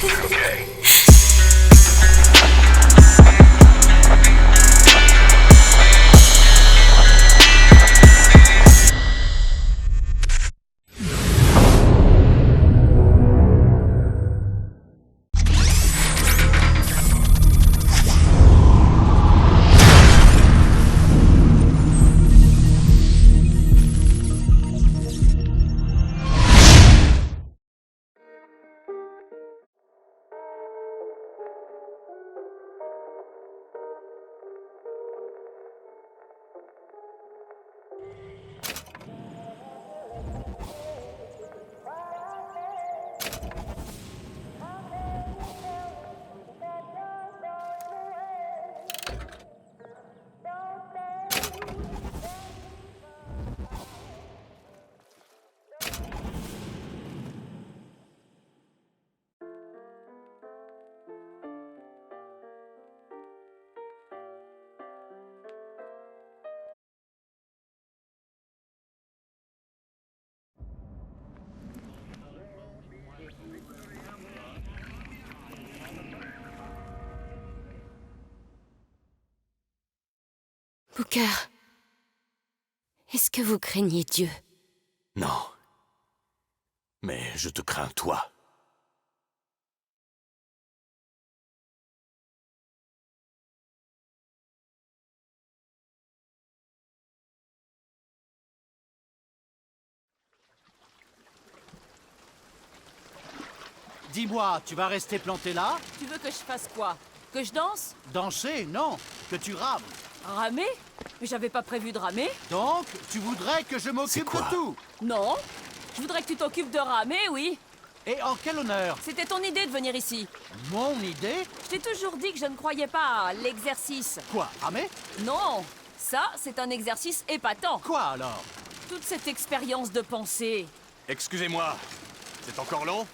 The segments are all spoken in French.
Okay. Booker, est-ce que vous craignez Dieu? Non. Mais je te crains, toi. Dis-moi, tu vas rester planté là? Tu veux que je fasse quoi? Que je danse? Danser? Non. Que tu rames. Ramer? Mais j'avais pas prévu de ramer. Donc, tu voudrais que je m'occupe quoi? de tout? Non. Je voudrais que tu t'occupes de ramer, oui. Et en quel honneur? C'était ton idée de venir ici. Mon idée? Je t'ai toujours dit que je ne croyais pas à l'exercice. Quoi, ramer? Non. Ça, c'est un exercice épatant. Quoi alors? Toute cette expérience de pensée. Excusez-moi. C'est encore long?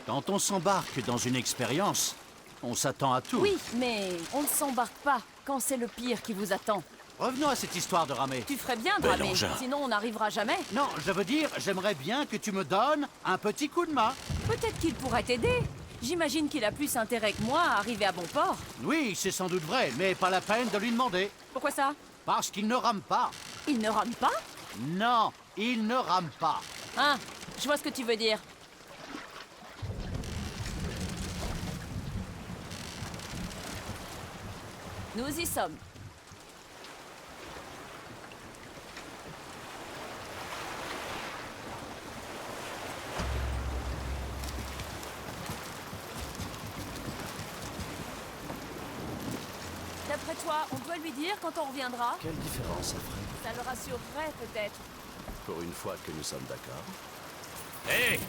Quand on s'embarque dans une expérience, on s'attend à tout. Oui, mais on ne s'embarque pas quand c'est le pire qui vous attend. Revenons à cette histoire de ramer. Tu ferais bien de Bel ramer, engin. sinon on n'arrivera jamais. Non, je veux dire, j'aimerais bien que tu me donnes un petit coup de main. Peut-être qu'il pourrait t'aider. J'imagine qu'il a plus intérêt que moi à arriver à bon port. Oui, c'est sans doute vrai, mais pas la peine de lui demander. Pourquoi ça? Parce qu'il ne rame pas. Il ne rame pas? Non, il ne rame pas. Hein? Je vois ce que tu veux dire. Nous y sommes. D'après toi, on doit lui dire quand on reviendra? Quelle différence ça ferait? Ça le rassurerait peut-être. Pour une fois que nous sommes d'accord. Hé!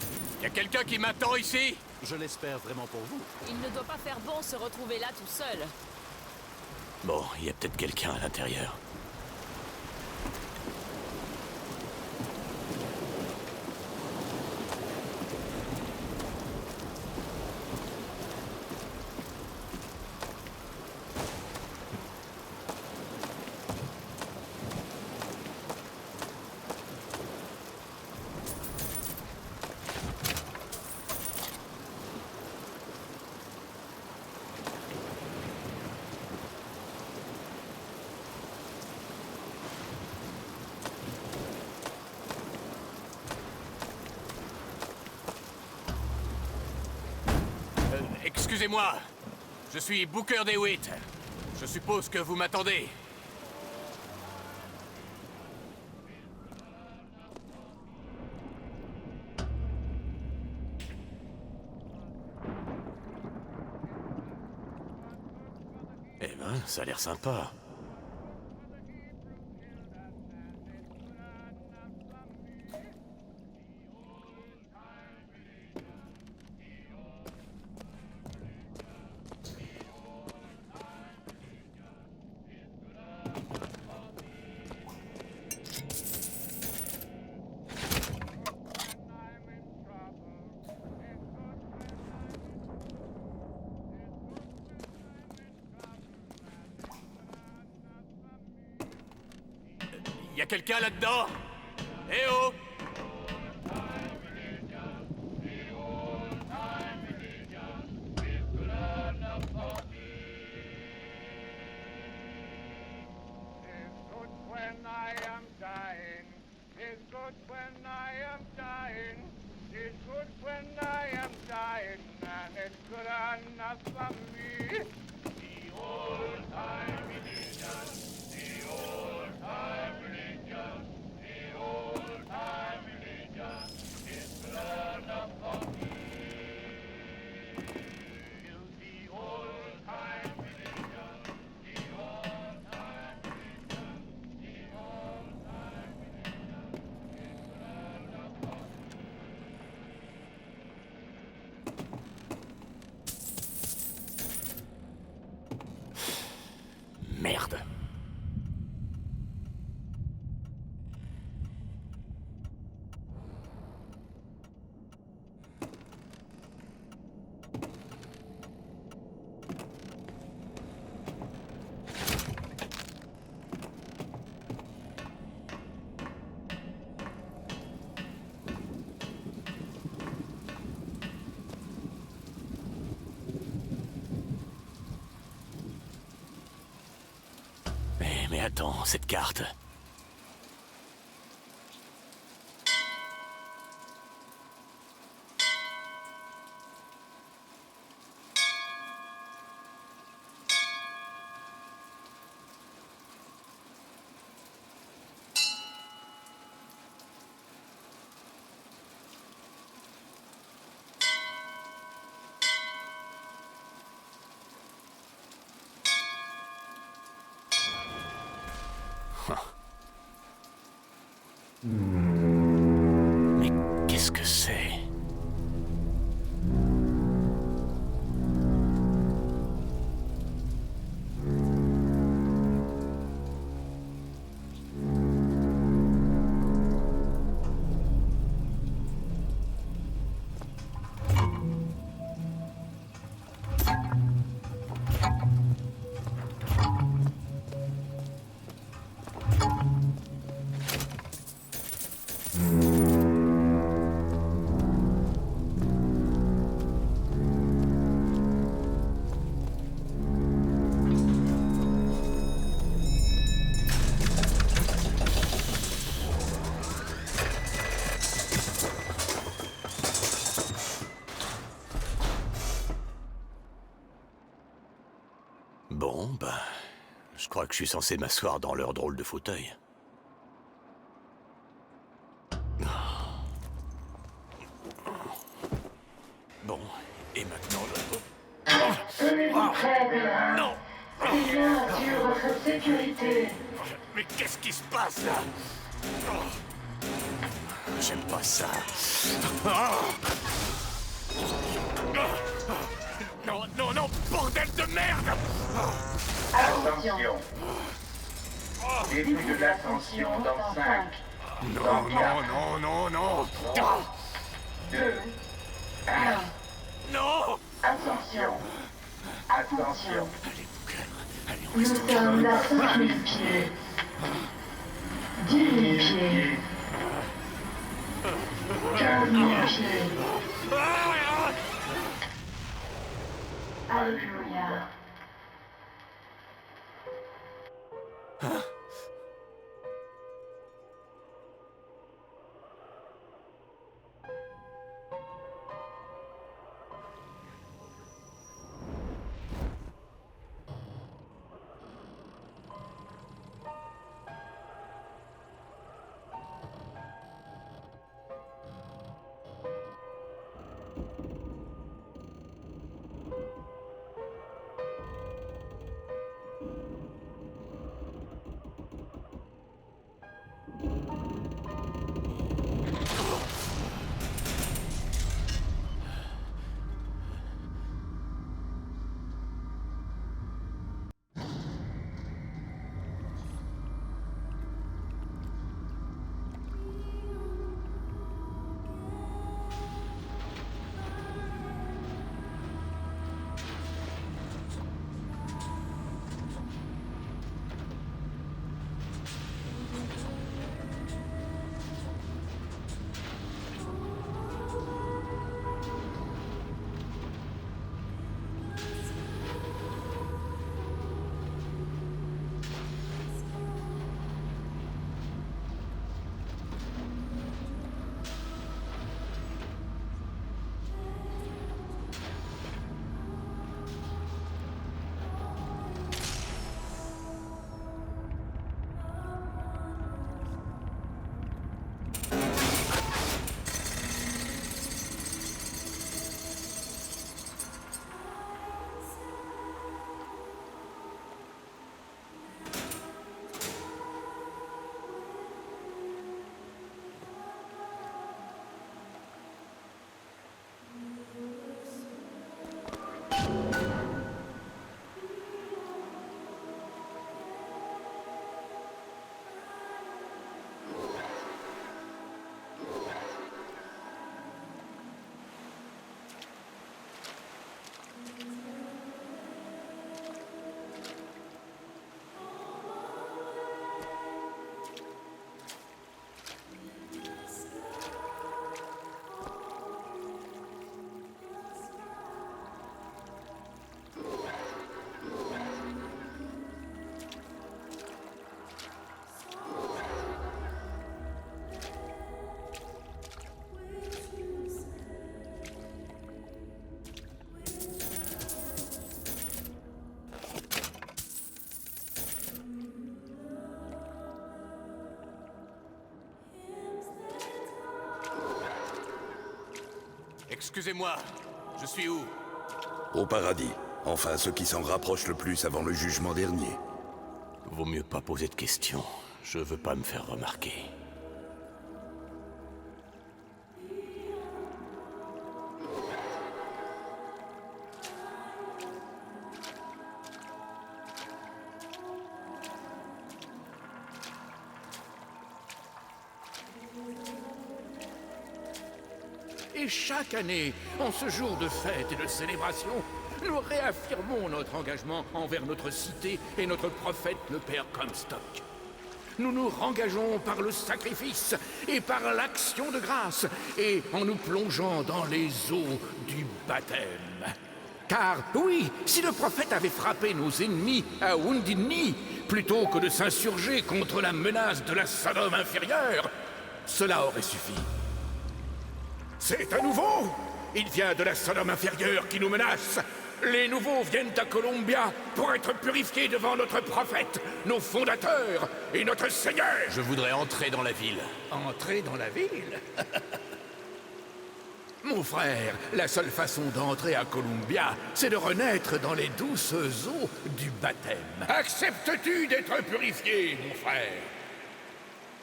Y a quelqu'un qui m'attend ici? Je l'espère vraiment pour vous. Il ne doit pas faire bon se retrouver là tout seul. Bon, il y a peut-être quelqu'un à l'intérieur. Excusez-moi. Je suis Booker DeWitt. Je suppose que vous m'attendez. Eh ben, ça a l'air sympa. Y a quelqu'un là-dedans? Eh oh! good when I am dying. It's good when I am dying, and it's good enough for me. The old time religion, the old time religion, the old time religion is good enough for me. The old time religion, the old time religion, the old time religion is good enough for me. Merde. Mais attends, cette carte... Mais qu'est-ce que c'est? Bon, ben... Je crois que je suis censé m'asseoir dans leur drôle de fauteuil. Bon, et maintenant... Tenez-vous prêts, Bérin. Non! Je assure votre sécurité. Mais qu'est-ce qui se passe, là? J'aime pas ça. Non, non, non, bordel de merde! Attention. Début de l'ascension dans 5. Non, non, non, non, non! 2. 1. Non! Attention. Attention. Allez, Booker, allez, on Nous reste sommes à 5000 pieds. 10 000 pieds. 15 000 pieds. Alléluia. Excusez-moi, je suis où? Au paradis. Enfin, ce qui s'en rapproche le plus avant le jugement dernier. Vaut mieux pas poser de questions. Je veux pas me faire remarquer. Et chaque année, en ce jour de fête et de célébration, nous réaffirmons notre engagement envers notre cité et notre prophète, le Père Comstock. Nous nous rengageons par le sacrifice et par l'action de grâce, et en nous plongeant dans les eaux du baptême. Car, oui, si le prophète avait frappé nos ennemis à Wounded Knee, plutôt que de s'insurger contre la menace de la Sodome inférieure, cela aurait suffi. C'est à nouveau! Il vient de la Sodome inférieure qui nous menace! Les nouveaux viennent à Columbia pour être purifiés devant notre prophète, nos fondateurs et notre Seigneur! Je voudrais entrer dans la ville. Entrer dans la ville? Mon frère, la seule façon d'entrer à Columbia, c'est de renaître dans les douces eaux du baptême. Acceptes-tu d'être purifié, mon frère?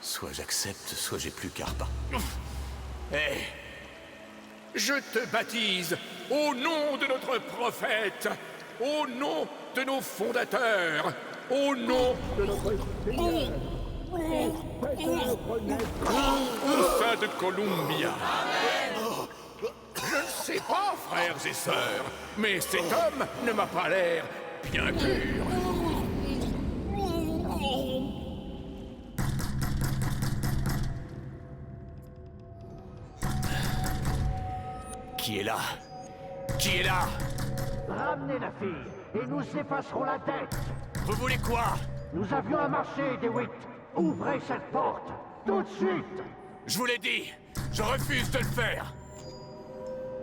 Soit j'accepte, soit j'ai plus qu'à repartir. Hé! Je te baptise au nom de notre prophète, au nom de nos fondateurs, au nom de notre Seigneur, au sein de Columbia. Je ne sais pas, frères et sœurs, mais cet homme ne m'a pas l'air bien pur. Qui est là? Qui est là? Ramenez la fille, et nous effacerons la dette. Vous voulez quoi? Nous avions un marché, DeWitt. Ouvrez cette porte, tout de suite. Je vous l'ai dit, je refuse de le faire.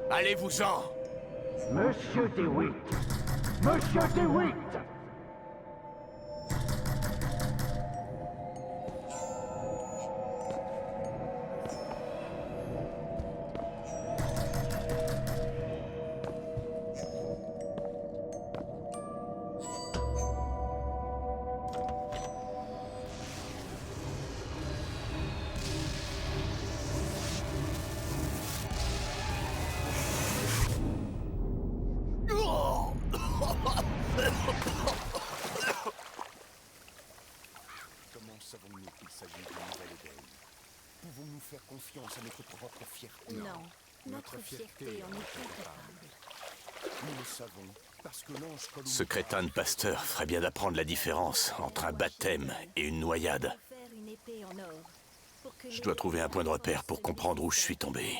Allez-vous-en. Monsieur DeWitt. Monsieur DeWitt. Comment savons-nous qu'il s'agit d'une nouvelle Éden? Pouvons-nous faire confiance à notre propre fierté? Non, notre fierté en est incapable. Nous le savons, parce que l'ange Columbia... Ce crétin de pasteur ferait bien d'apprendre la différence entre un baptême et une noyade. Je dois trouver un point de repère pour comprendre où je suis tombé.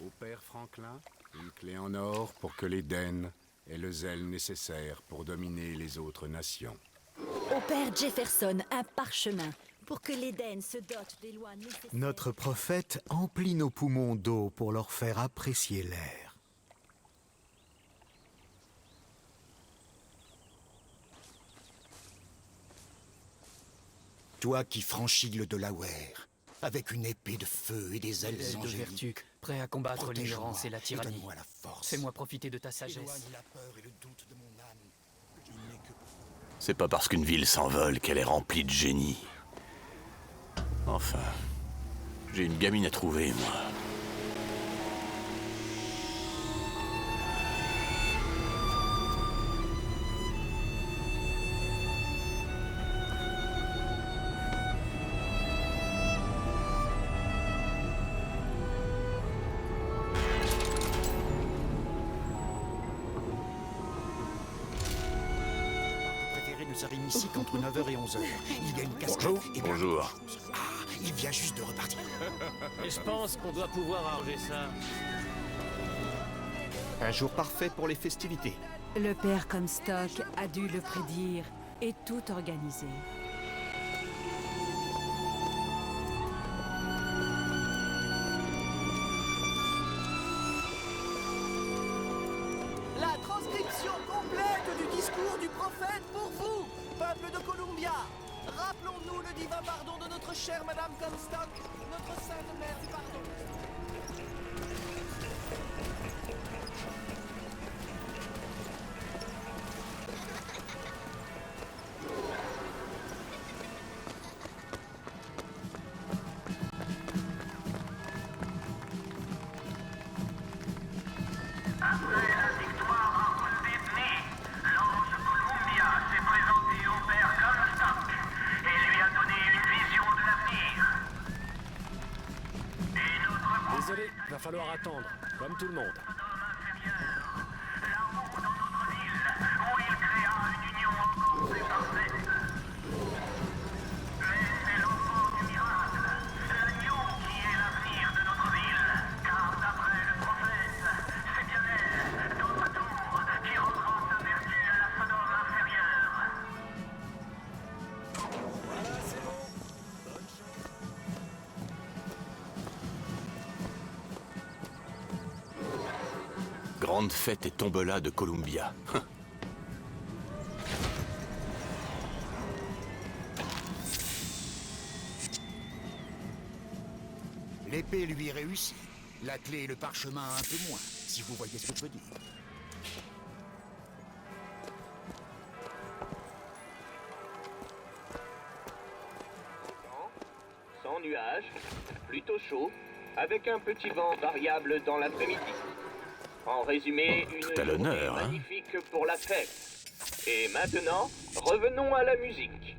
Au père Franklin, une clé en or pour que l'Éden ait le zèle nécessaire pour dominer les autres nations. Au père Jefferson, un parchemin pour que l'Éden se dote des lois nécessaires. Notre prophète emplit nos poumons d'eau pour leur faire apprécier l'air. Toi qui franchis le Delaware, avec une épée de feu et des ailes de angéliques, vertu, prêt à combattre l'ignorance et la tyrannie. Donne-moi la force. Fais-moi profiter de ta sagesse. Éloigne la peur et le doute de mon âme. Il n'est que... C'est pas parce qu'une ville s'envole qu'elle est remplie de génie. Enfin, j'ai une gamine à trouver, moi. Nous arrivons ici qu'entre 9h et 11h. Il y a une cascade. Bonjour. Bonjour. Ah, il vient juste de repartir. Et je pense qu'on doit pouvoir arranger ça. Un jour parfait pour les festivités. Le père Comstock a dû le prédire et tout organiser. La transcription complète du discours du prophète pour vous, peuple de Columbia. Rappelons-nous le divin pardon de notre chère Madame Comstock, notre sainte mère du pardon. Désolé, va falloir attendre, comme tout le monde. Grande fête et tombola de Columbia. L'épée lui réussit. La clé et le parchemin un peu moins, si vous voyez ce que je veux dire. Sans nuages, plutôt chaud, avec un petit vent variable dans l'après-midi. En résumé, une Tout à l'honneur, journée hein. magnifique pour la fête. Et maintenant, revenons à la musique.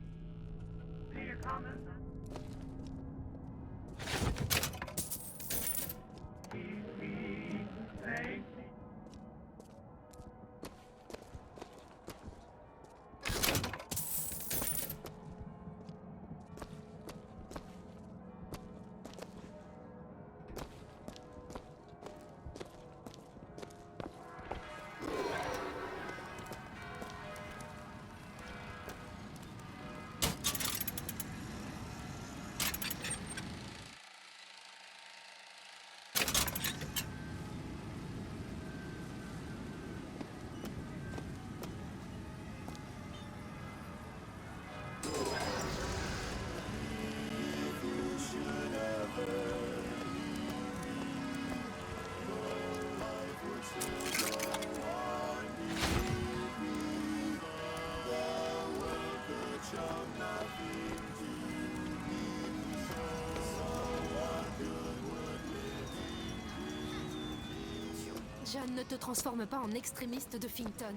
John, ne te transforme pas en extrémiste de Finkton.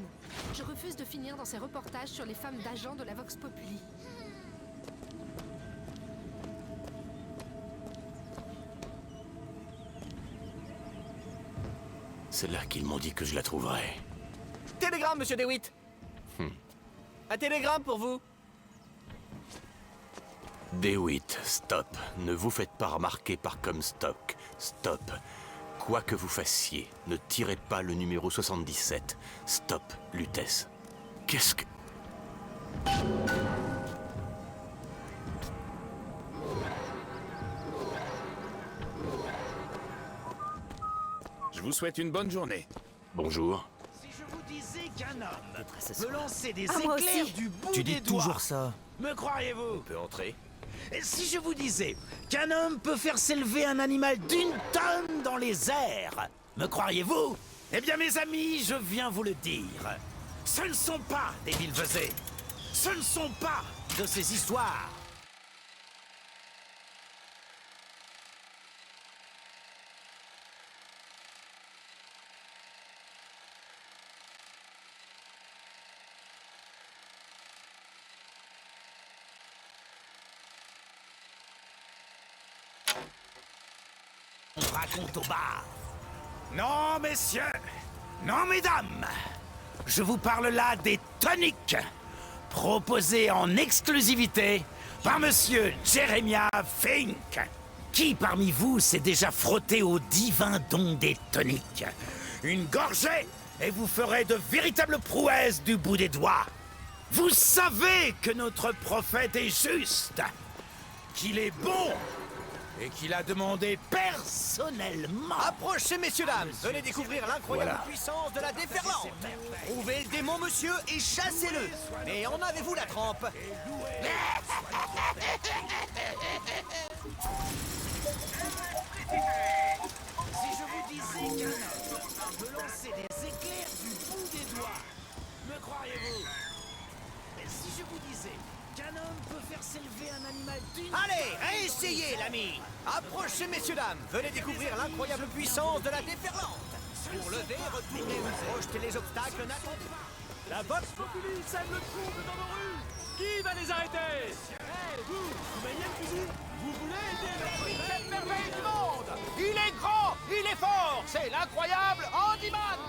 Je refuse de finir dans ces reportages sur les femmes d'agents de la Vox Populi. C'est là qu'ils m'ont dit que je la trouverais. Télégramme, monsieur DeWitt. Un télégramme pour vous. DeWitt, stop. Ne vous faites pas remarquer par Comstock. Stop. Quoi que vous fassiez, ne tirez pas le numéro 77. Stop, Lutèce. Qu'est-ce que... Je vous souhaite une bonne journée. Bonjour. Si je vous disais qu'un homme peut lancer des Ah, moi éclairs aussi. du bout Tu des dis doigts, toujours ça. me croiriez-vous? On peut entrer. Et si je vous disais qu'un homme peut faire s'élever un animal d'une tonne dans les airs, me croiriez-vous? Eh bien, mes amis, je viens vous le dire. Ce ne sont pas des billevesées. Ce ne sont pas de ces histoires. On raconte au bar. Non, messieurs. Non, mesdames. Je vous parle là des toniques proposés en exclusivité par monsieur Jeremiah Fink. Qui parmi vous s'est déjà frotté au divin don des toniques? Une gorgée et vous ferez de véritables prouesses du bout des doigts. Vous savez que notre prophète est juste, qu'il est bon et qu'il a demandé personnellement. Approchez, messieurs, dames. Venez découvrir l'incroyable Voilà. puissance de la déferlante. Trouvez le démon, monsieur, et chassez-le. Mais en avez-vous la trempe? Si je vous disais qu'un homme peut lancer des éclairs du bout des doigts, me croiriez-vous? Et si je vous disais qu'un homme peut faire s'élever un animal d'une... Allez, réessayez, l'ami. Approchez, messieurs, dames. Venez découvrir l'incroyable puissance de la déferlante. Pour lever, retourner ou projeter les obstacles, n'attendez pas. La Vox Populi sème le trouble dans nos rues. Qui va les arrêter? Hé, vous voyez le fusil? Vous voulez aider cette merveille du monde? Il est grand, il est fort, c'est l'incroyable Handyman.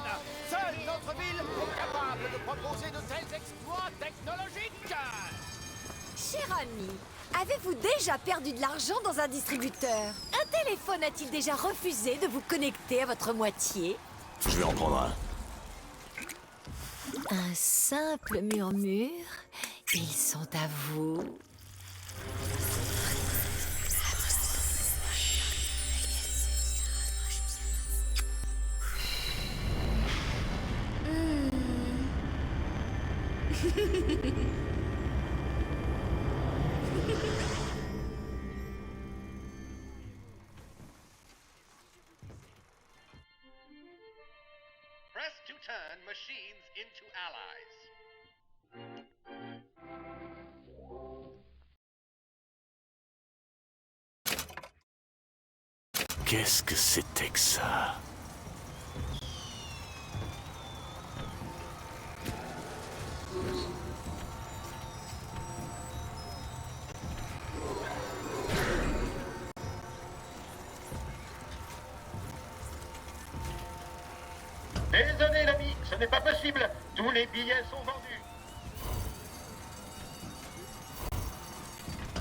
Seule notre ville est capable de proposer de tels exploits technologiques. Cher ami, avez-vous déjà perdu de l'argent dans un distributeur? Un téléphone a-t-il déjà refusé de vous connecter à votre moitié? Je vais en prendre un. Un simple murmure. Ils sont à vous. Press to turn machines into allies. Qu'est-ce que c'était que ça? Désolé l'ami, ce n'est pas possible. Tous les billets sont vendus.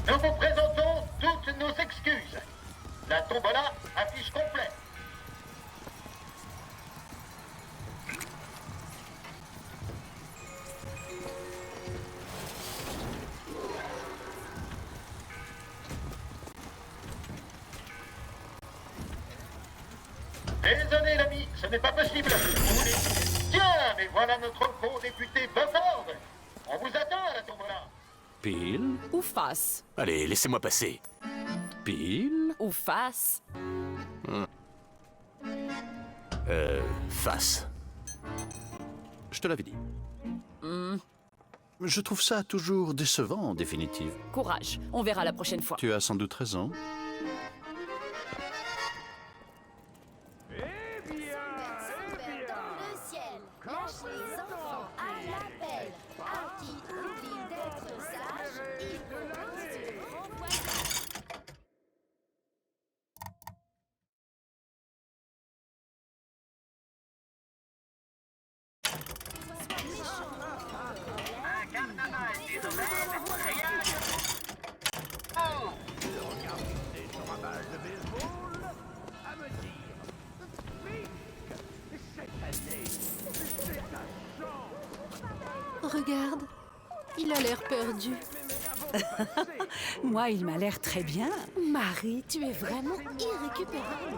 Nous vous présentons toutes nos excuses. La tombola affiche complet. Désolé l'ami, ce n'est pas possible. Tiens, mais voilà notre bon député Bufford. On vous attend à la tombola. Pile ou face? Allez, laissez-moi passer. Pile ou face? Face. Je te l'avais dit. Je trouve ça toujours décevant, en définitive. Courage, on verra la prochaine fois. Tu as sans doute raison. Regarde, il a l'air perdu. Moi, il m'a l'air très bien. Marie, tu es vraiment irrécupérable.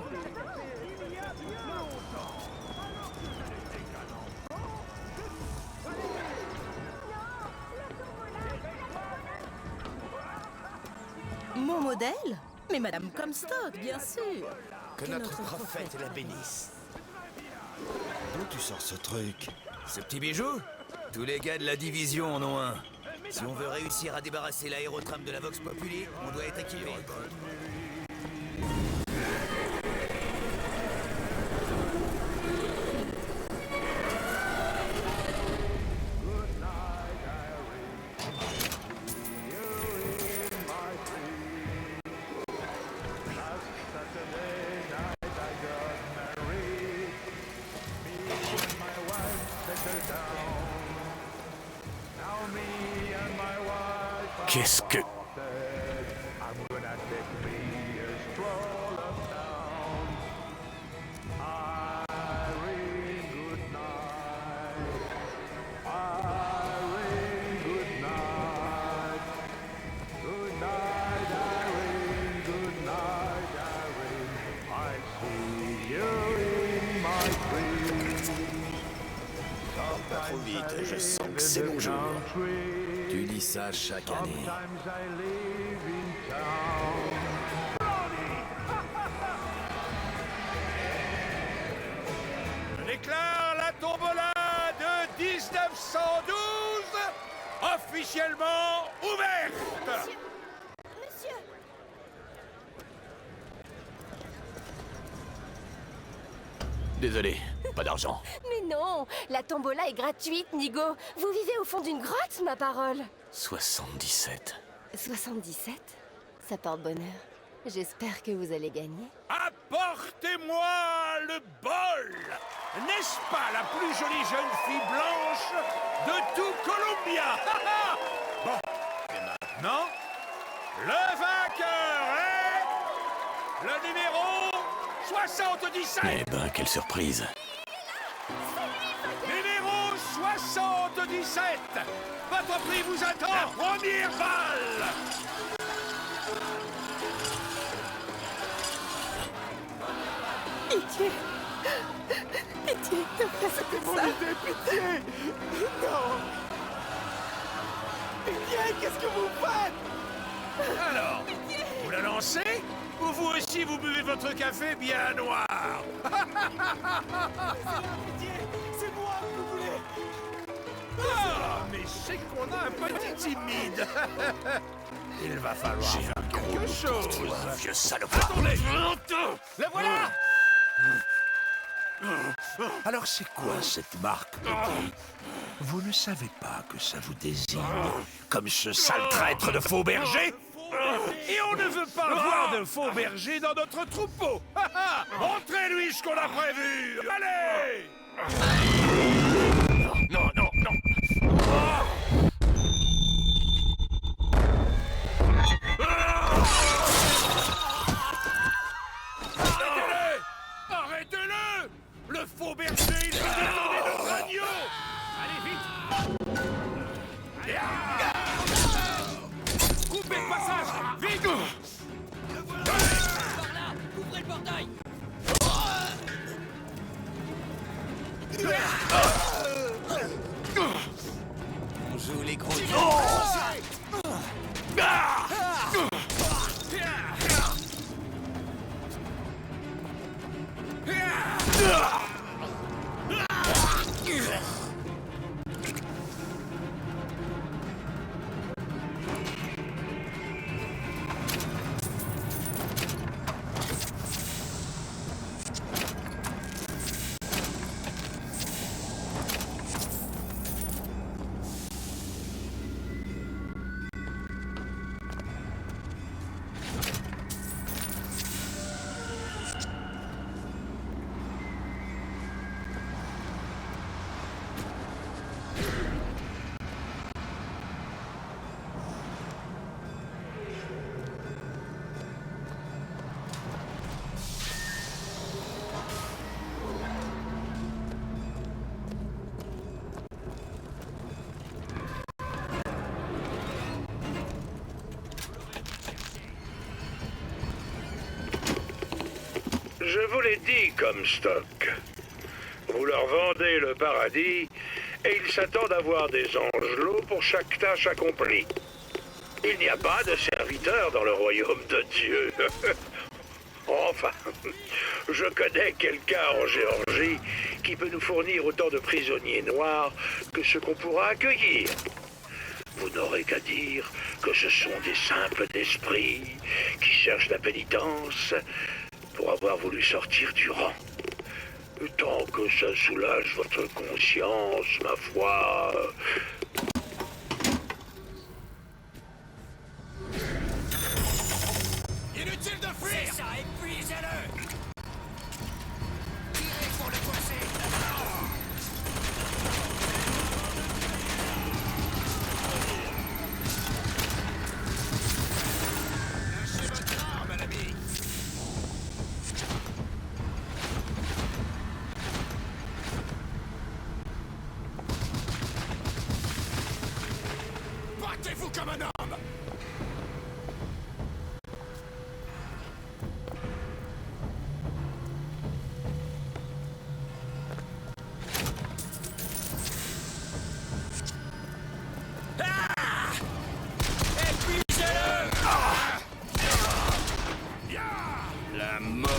Mon modèle? Mais Madame Comstock, bien sûr. Que notre prophète la bénisse. D'où tu sors ce truc? Ce petit bijou? Tous les gars de la division en ont un. Si on veut réussir à débarrasser l'aérotram de la Vox Populi, on doit être équipé. Qu'est-ce que... Pas trop vite, je sens que c'est mon jour. Tu dis ça chaque année. Je déclare la tombola de 1912 officiellement ouverte. Monsieur. Désolé, pas d'argent. Mais non, la tombola est gratuite, Nigo. Vous vivez au fond d'une grotte, ma parole. 77. 77? ça porte bonheur. J'espère que vous allez gagner. Apportez-moi le bol! N'est-ce pas la plus jolie jeune fille blanche de tout Columbia? Bon, et maintenant, le vainqueur est... le numéro 77! Eh ben, quelle surprise! Numéro 77! Votre prix vous attend! La première balle! Pitié. Pitié, ne faites C'était pas mon ça. idée, pitié! Non! Pitié, qu'est-ce que vous faites? Alors, vous la lancez? Ou vous aussi vous buvez votre café bien noir? Pitié, c'est moi que vous voulez! Ah, mais c'est qu'on a un petit timide! Il va falloir faire quelque chose! Vieux salopard! Attendez! Le voilà! Alors c'est quoi cette marque, petit? Vous ne savez pas que ça vous désigne comme ce sale traître de faux berger? Et on ne veut pas avoir de faux berger dans notre troupeau! Montrez-lui ce qu'on a prévu! Allez! Non, non, non! Arrêtez-le! Arrêtez-le! Le faux berger, il veut détourner notre agneau! Allez, vite! Coupez le passage! Vite! Par là! Ouvrez le portail! On joue les gros... Je vous l'ai dit, Comstock. Vous leur vendez le paradis et ils s'attendent à voir des angelots pour chaque tâche accomplie. Il n'y a pas de serviteurs dans le royaume de Dieu. Enfin, je connais quelqu'un en Géorgie qui peut nous fournir autant de prisonniers noirs que ce qu'on pourra accueillir. Vous n'aurez qu'à dire que ce sont des simples d'esprit qui cherchent la pénitence pour avoir voulu sortir du rang. Tant que ça soulage votre conscience, ma foi... Inutile de fuir! C'est ça, épuisez-le! Tirez pour le coincer! Lâchez votre arme, l'ami! Battez-vous comme un homme! La mort.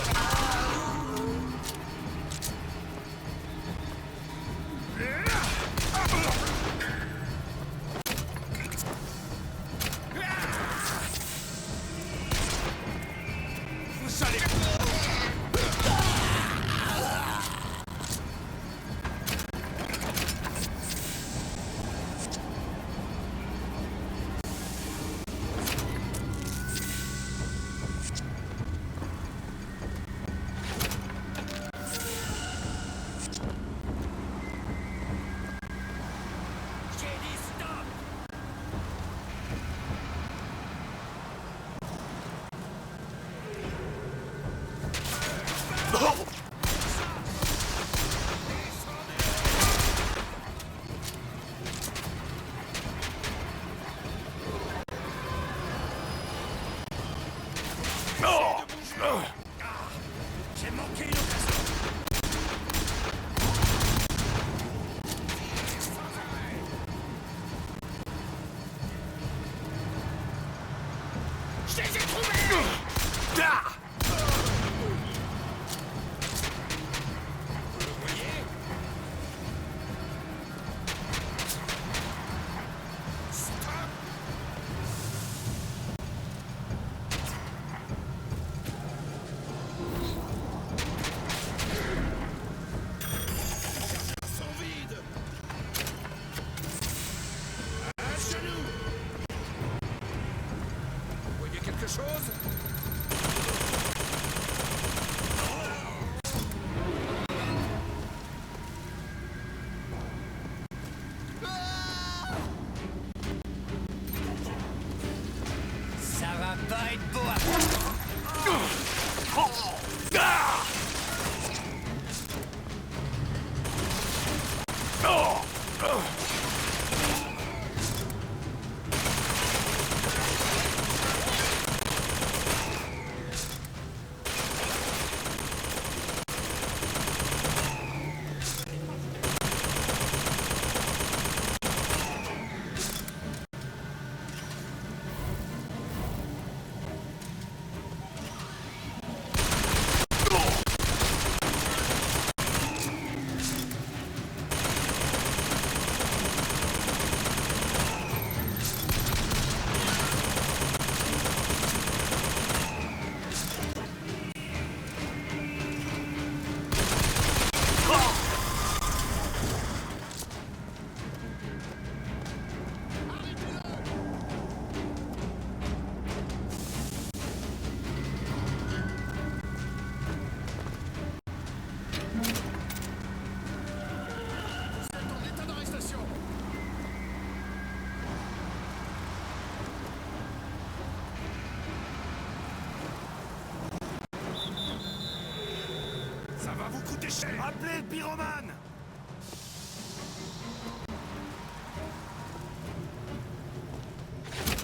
Appelez le pyromane!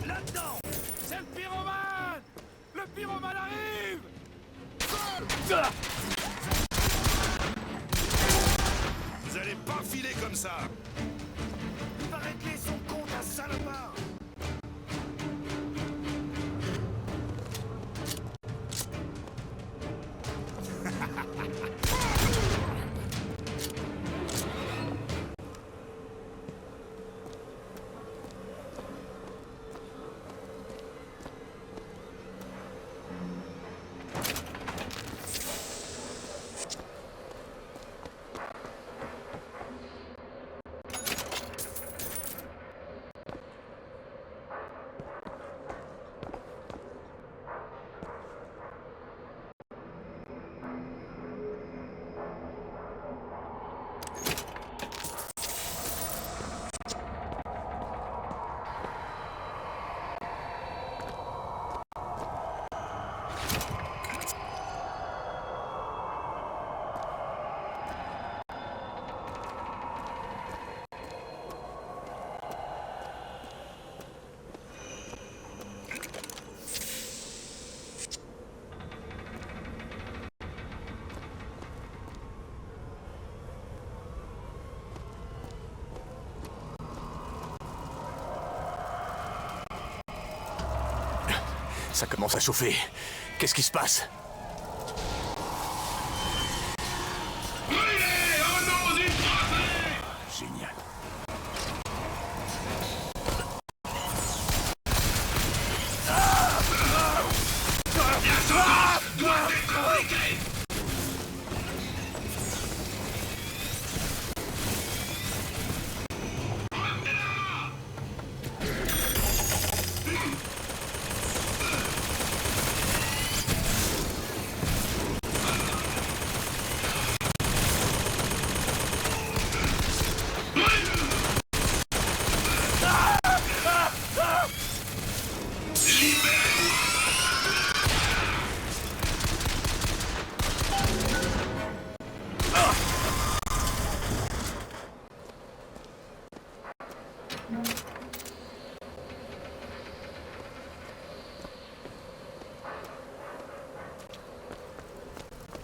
Là-dedans! C'est le pyromane! Le pyromane arrive! Vous allez pas filer comme ça! Il va régler son compte à salopard! Ça commence à chauffer. Qu'est-ce qui se passe? Génial.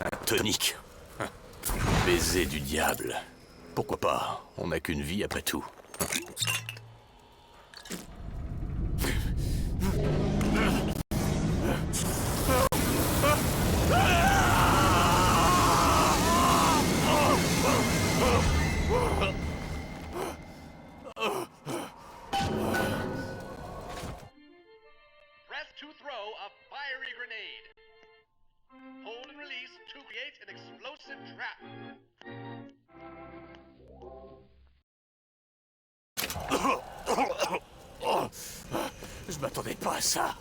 Un tonique. Baiser du diable. Pourquoi pas? On n'a qu'une vie après tout. Press to throw a fiery grenade. Hold and release to create an explosive trap. Je m'attendais pas à ça.